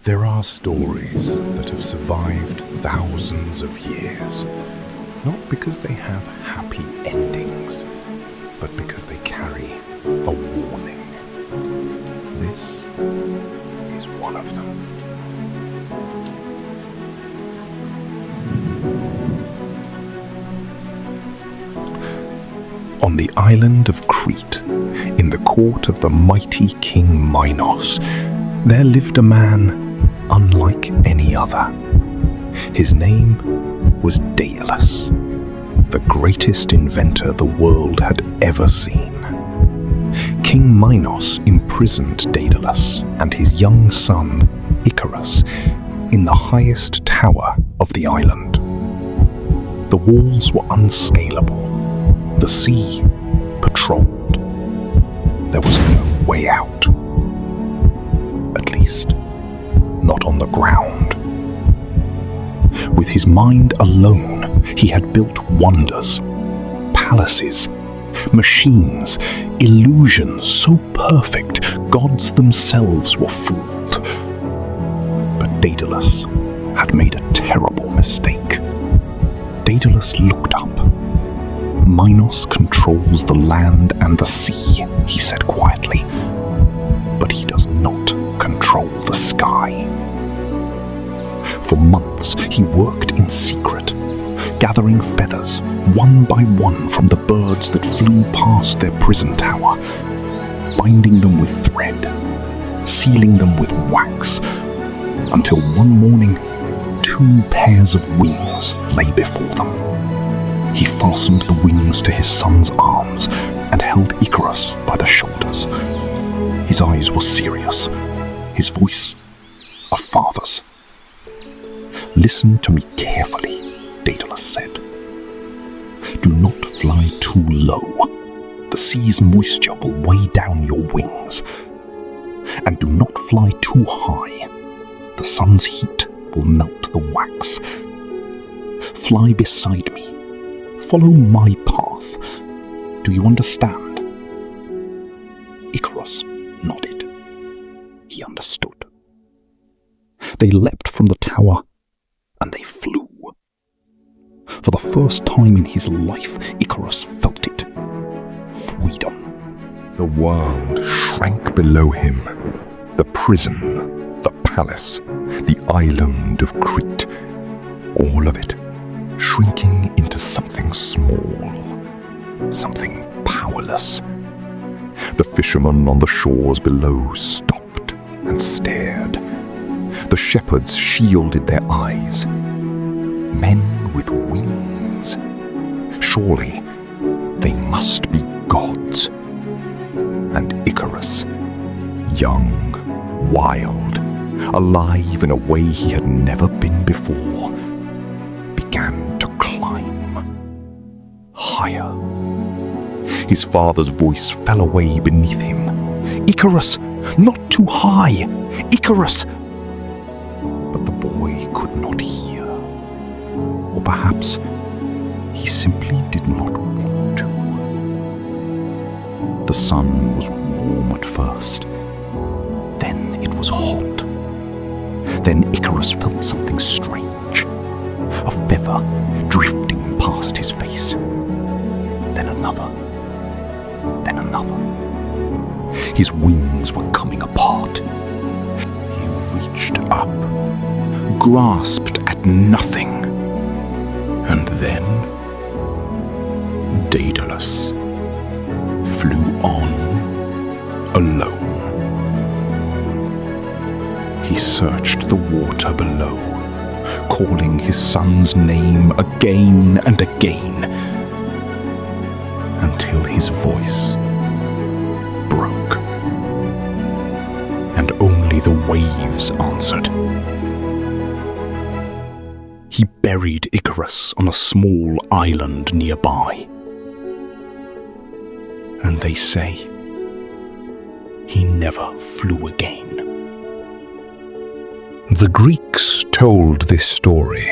There are stories that have survived thousands of years, not because they have happy endings, but because they carry a warning. This is one of them. On the island of Crete, in the court of the mighty King Minos, there lived a man unlike any other. His name was Daedalus, the greatest inventor the world had ever seen. King Minos imprisoned Daedalus and his young son, Icarus, in the highest tower of the island. The walls were unscalable, the sea patrolled. There was no way out. At least, not on the ground. With his mind alone, he had built wonders, palaces, machines, illusions so perfect, gods themselves were fooled. But Daedalus had made a terrible mistake. Daedalus looked up. Minos controls the land and the sea, he said quietly, but he does not control the sky. For months he worked in secret, gathering feathers one by one from the birds that flew past their prison tower, binding them with thread, sealing them with wax, until one morning 2 pairs of wings lay before them. He fastened the wings to his son's arms and held Icarus by the shoulders. His eyes were serious, his voice a father's. "Listen to me carefully," Daedalus said. "Do not fly too low. The sea's moisture will weigh down your wings. And do not fly too high. The sun's heat will melt the wax. Fly beside me. Follow my path. Do you understand?" Icarus nodded. He understood. They leapt from the tower and they flew. For the first time in his life, Icarus felt it. Freedom. The world shrank below him. The prison, the palace, the island of Crete. All of it shrinking into something small, something powerless. The fishermen on the shores below stopped and stared. The shepherds shielded their eyes. Men with wings. Surely they must be gods. And Icarus, young, wild, alive in a way he had never been before, began to climb higher. His father's voice fell away beneath him. "Icarus, not too high! Icarus!" But the boy could not hear. Or perhaps he simply did not want to. The sun was warm at first. Then it was hot. Then Icarus felt something strange. A feather drifting past his face. Then another. Then another. His wings were coming apart. He reached up, grasped at nothing, and then Daedalus flew on alone. He searched the water below, calling his son's name again and again, until his voice broke, and only the waves answered. He buried Icarus on a small island nearby, and they say he never flew again. The Greeks told this story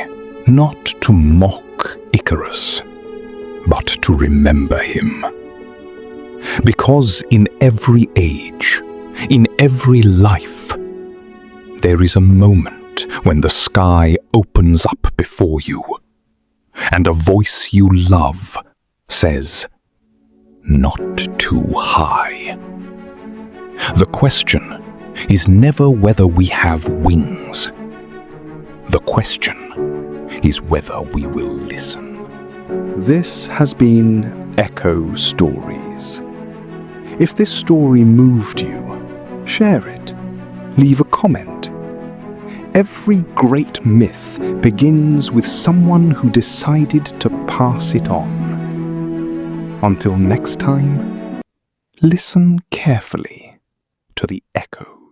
not to mock Icarus, but to remember him. Because in every age, in every life, there is a moment when the sky opens up before you, and a voice you love says, "Not too high." The question is never whether we have wings. The question is whether we will listen. This has been Echo Stories. If this story moved you, share it. Leave a comment. Every great myth begins with someone who decided to pass it on. Until next time, listen carefully to the echoes.